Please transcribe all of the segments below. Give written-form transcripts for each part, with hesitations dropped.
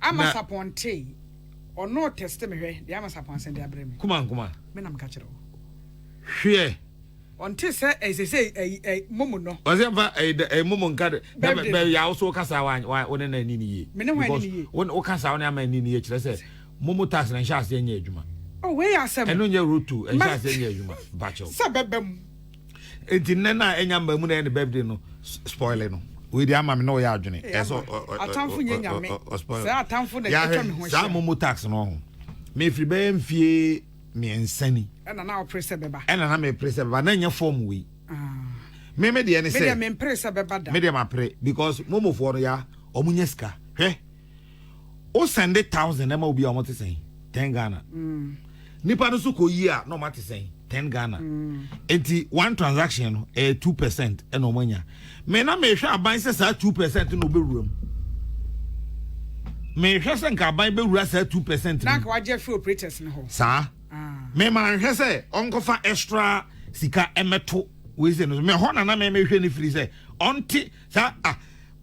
Amasaponte or no testimony, the Amasapon and the Abram. Kuma. Menam catcher. Here. Until say, as they say, a momo. Was a moment got baby also Cassa one in any year. When Ocasa on a man in the age, let's say, Momo Tass and Shas in Yajuma. Oh, where are some? And on your route to and Shas in Yajuma, Bachel. Suburban. It in Nana and Yamba Moon and the baby no spoiling. With the Amam no Yarjuni. As a town for you, spoil. A town for the Momo tax on. May free bam fee me and Senny. And now press a beba. And I may press a banana form we. Maybe the any say, I press a beba. Medium I pray because Momo for ya or Munesca. Eh? O send 1,000 will be almost saying 10 Ghana. Nipano suko year no matter saying 10 Ghana. Enti one transaction 2% and no money. Me na me hwa aban se 2% no be room. Me hwa se nka aban be wura 2%. Na ka waje free operators no ho. Sa. Me man hwa se onkofa extra sika emeto we say no me ho na me hwa ni free say onti sa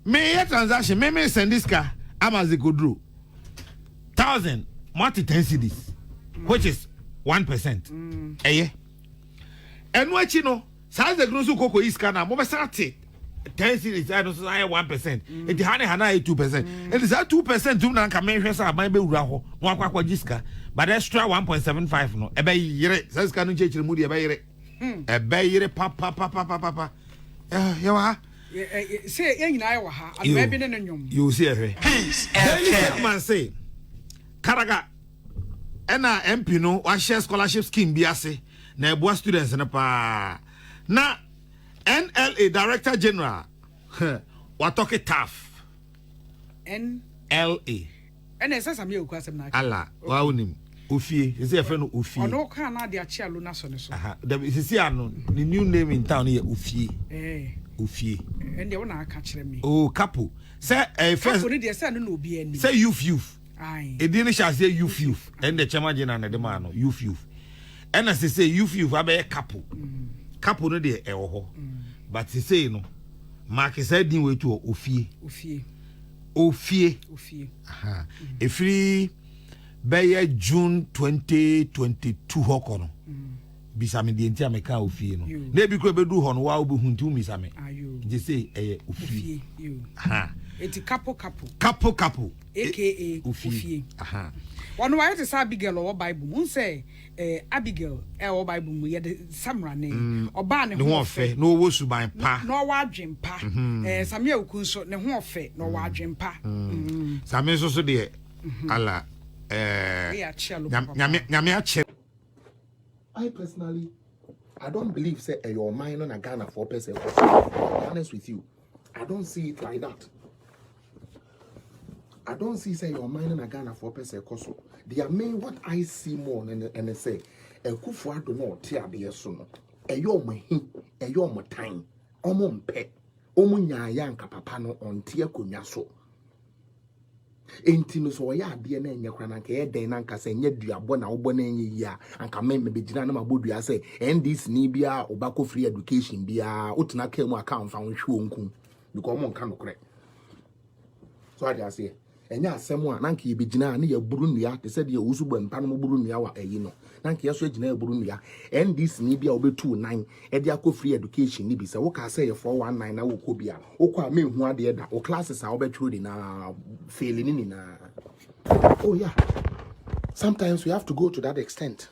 me transaction me send this car amazikodro 1,000 multi 10 cedis which is 1%. Eh. And what you know, size the grosso cocoa is kana, mo start 10 cedis, I don't say 1%. It hana 2%. And is that 2% do not come in here, my baby raho, one quack jiska, but extra 1.75 no. A bay yere, says can change the moody a bay. A bay yere papa. You are. Say, in Iowa, you see her. Man say, Karaga. Ena MP no wa share scholarship scheme bi ase na eboa students na pa na NLA Director General wa talk it tough NLA ena esasa me oku asem na ala wa unim ofie ese e fe no ofie ono ka na de achi alo na so ne so aha the ese ano the new name in town here ofie ofie ende wo na aka kire me oh couple say first couple ni de say no na obi ani say youth Edini shall say youth and the chairman and the man youth and as they say youth abe a couple no de eho but they say no mark said din way to ofie aha e free by June 2022 hokono bisame de ntia meka ofie no na bi kro be du ho no wa obo huntu misame they say ofie aha eti couple aka ofie aha one why to say Abigail or Bible mun say Abigail or Bible mu ye de samra ne oba ne ho fe no wo suban pa no wa adwen pa Samuel okun so ne ho fe no wa adwen pa Samuel so de ala nyame ache. I personally I don't believe say your mind on a Ghana 4%. Honest with you, I don't see it like that. I don't see say your mind on a Ghana 4% koso. The main what I see more and they say Akufo Addo no tia de so no. Eyo mahi, eyo mo time. Omo mpe. Omo nyaaya nka papa no ontie akonya so. Enti no so ya ade na enye kwana nka ye den na nka se nye duabo na wo na enye yi a anka me begina na mabodua se NDC ni bia obako free education bia otuna ka mu account fa nhwe onku because mo nka no kore so ade ase enya asem a nanka ye begina na ye buru nua te se de wusu gba mpa no buru nua wa ayi no nanka ye so egina ye buru nua NDC ni bia obetu 9 e de akọ free education ni bi se wo ka se ye 419 na wo ko bia wo kwa me hu ade da o classes a obetru di na failing ni na. Oh yeah, sometimes we have to go to that extent.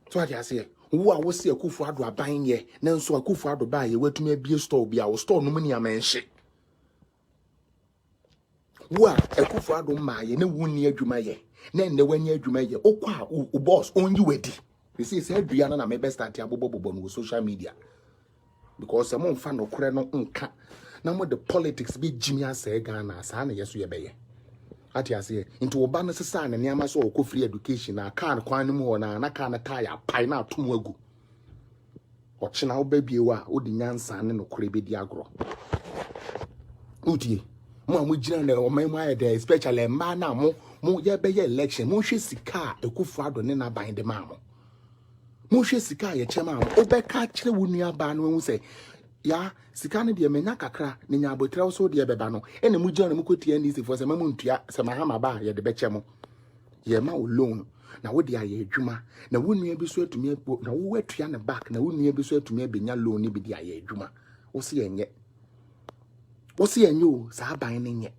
So I say wo a wo se Akufo Addo aban ye na nso Akufo Addo ba ye watuma bie store bia wo store no mu ni amanhye wo a Akufo Addo ma ye na wuni adwuma ye na enne wani adwuma ye okwa o boss onyi wedi we say adua na me best start abobobobo no social media because some fa no kore no nka na mo the politics be jimi ase Ghana sa na yeso ye beye ati ase into oba no sesa na niama so okọ free education na kan kwan mu ho na kan na tire pai na atom agu ochina oba biewa odi nyansa ne no kore be di agro utie mo amugina na o mai mai dey especially ma na mo ye be ye election mo hwe sika Akufo Addo ne na ban de ma mo hwe sika ye chema mo obeka kire wo nua ba no hu se ya sika ne de menya kakra ne nya abotra so de beba no ene mu gya no mu kotia ni sefo se mamu ntua se mahama ba ye de beche mo ye ma wo loan na wo de aye adwuma na wo nua bi so atumi akpo na wo atua ne back na wo nua bi so atumi abenya loan ni bi de aye adwuma wo se yenye o sa ban ne nye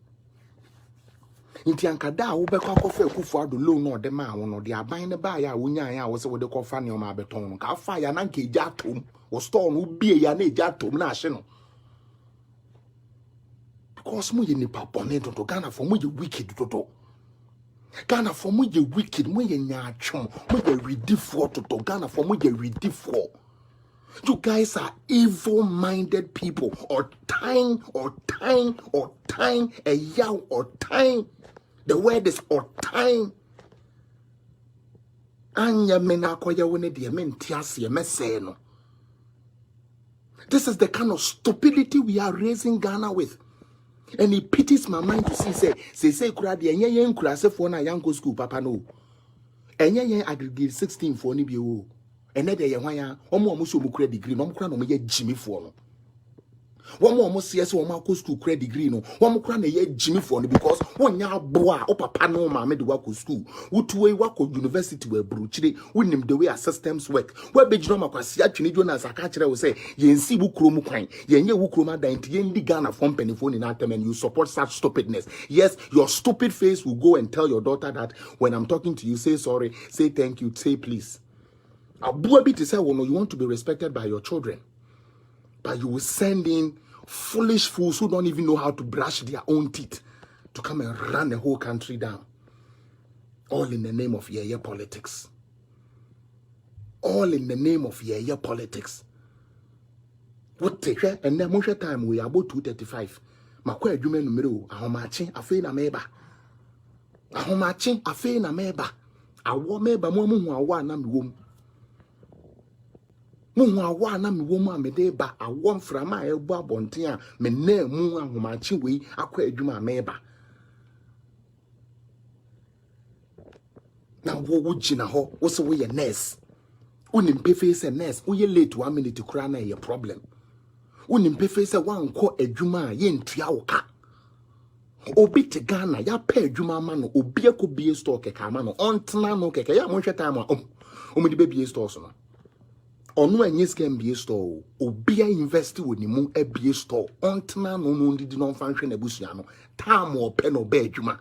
nti ankada wo bekwa kofa Akufo Addo loan no de ma wo no de aban ne ba ya wo nya ya wo se wo de kofa ne o ma beton no ka fa ya na nka eja atom wo store no bie ya na eja atom na ahye no because mo ye nipa bone to Ghana for mo ye wicked to Ghana for mo ye wicked mo ye nyaatwom mo ye ready-for to Ghana for mo ye ready-for. You guys are evil-minded people or time a yow or time. The word is or time. Anya mena koya wone de mentiasi mese no. This is the kind of stupidity we are raising Ghana with. And it pities my mind to see say kura de enye yen kura se for na yanko school papa no. Enye yen aggregate 16 for ni bi o. Ene de ye hwan ya omo so mu kura degree no kura no me ye jimi for no. Omo CS omo akọ school kura degree no. Omo kura na ye jimi for no because wonya aboa o papa no ma me de wako school. Wutuwe wako university we bruchire wonim the way our systems work. We be jino makwasi atwene jo na saka kire wo say yensi bu krom kwan. Yenye wu krom adan ti yendi Ghana from penifo ni na tem and you support such stupidness. Yes, your stupid face will go and tell your daughter that when I'm talking to you, say sorry, say thank you, say please. Abua bi to say, well, no, you want to be respected by your children. But you will send in foolish fools who don't even know how to brush their own teeth to come and run the whole country down. All in the name of yeah politics. All in the name of yeah politics. What take and then most time we are about 235. Makwa adwuma numero ahomache afei na meba. Ahomache afei na meba. Awo meba mo hu awa na mewom. Mu awa na mewom a mede ba awo mframa a ebu abonten a me na mu ahomache wei akwa adwuma meba. Na wo gina ho wo se wo ye nurse. Unim pefe se nurse wo ye late 1 minute kura na ye problem. Unim pefe se wanko adwuma ye ntua wo ka. Obi te Ghana ya pa adwuma ma no obi akobie store keka ma no ontena no keka ya mo hwe time a omudi bebie store so no onu anye scam bie store obi a invest woni mu abie store ontena no no ndidi no mfa hwe na busua no time o pe no ba adwuma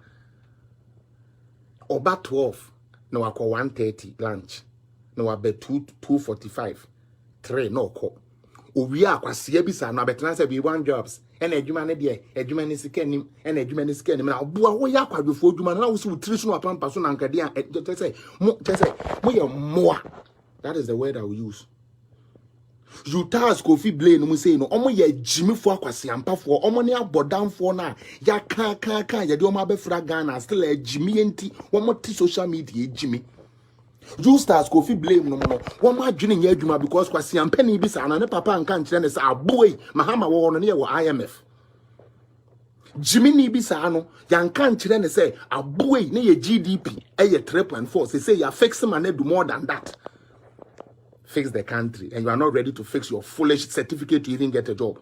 oba 12 na wakọ 1:30 lunch na wabe 2:45 3 no ko owi akwase bisa na betena se be one jobs ena adwuma ne de adwuma ne sika nim ena adwuma ne sika nim na oboa wo ya kwadwofo adwuma na wo se utiri so apampa so na nkade a mo ye moa. That is the word I will use. You task Kofi Blay no mu say no omo ye jimifo akwase ampafo omo ne abodamfo na ya kan ye de omo abefra Ghana still a jimi enti omo ti social media jimi. You stars Kofi blame no one ma dwene nya adwuma because kwasi ampani bi sa na ne papa nka nkire ne sa aboy mahama wo no ne wo IMF Jimmy bi sa no ya nka nkire ne say aboy ne ye GDP eye 3.4 say ya fix man do more than that. Fix the country and you are not ready to fix your foolish certificate to even get a job.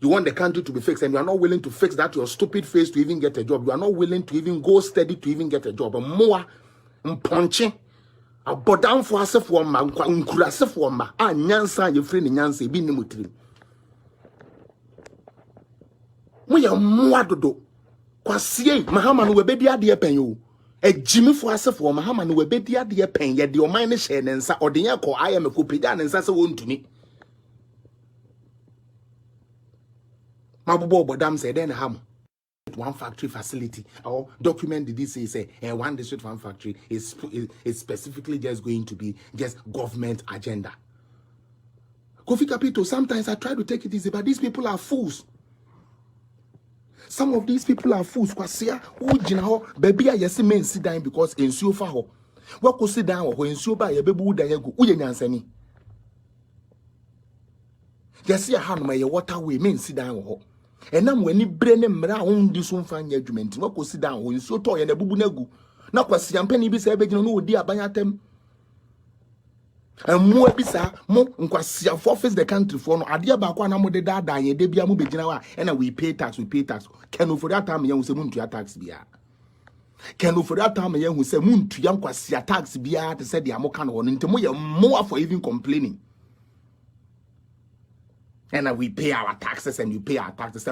You want the country to be fixed and you are not willing to fix that your stupid face to even get a job. You are not willing to even go steady to even get a job. And more mponche abodan fo asefo ma nkurasefo ma anyansa ye free ni nyansa bi ni mutiri mo ya moa dodo kwasie mahama no webedi ade pen yo ejimi fo asefo mahama no webedi ade pen ye de oman ne hye ne nsa ode ye ko IMF ko pega ne nsa se wontumi mabubo bodam se den ham one factory facility or document did this say one district one factory is specifically just going to be just government agenda. Kofi Kapito, sometimes I try to take it easy, but these people are fools. Some of these people are fools. Kwasia, who jina baby I yes men sit down because in so far ho. What could sit down or in so by a baby would I go? Uye nyansani. Yes, ya hand my water way men sit down ho. And now when you brain mra on this one fan judgment, no go sit down when so toy and a bubu negu. Na kwasi ampani bi se be no di abanyatem. Mo bisa mo nkwasi for face the country for no ade ba kwa na mo de da ye de bia mo begina wa and we pay tax can for that time yen say muntu tax bia can for that time yen say muntu yan kwasi tax bia to say dia mo kan ho nti mo ye more for even complaining and we pay our taxes and you pay our taxes.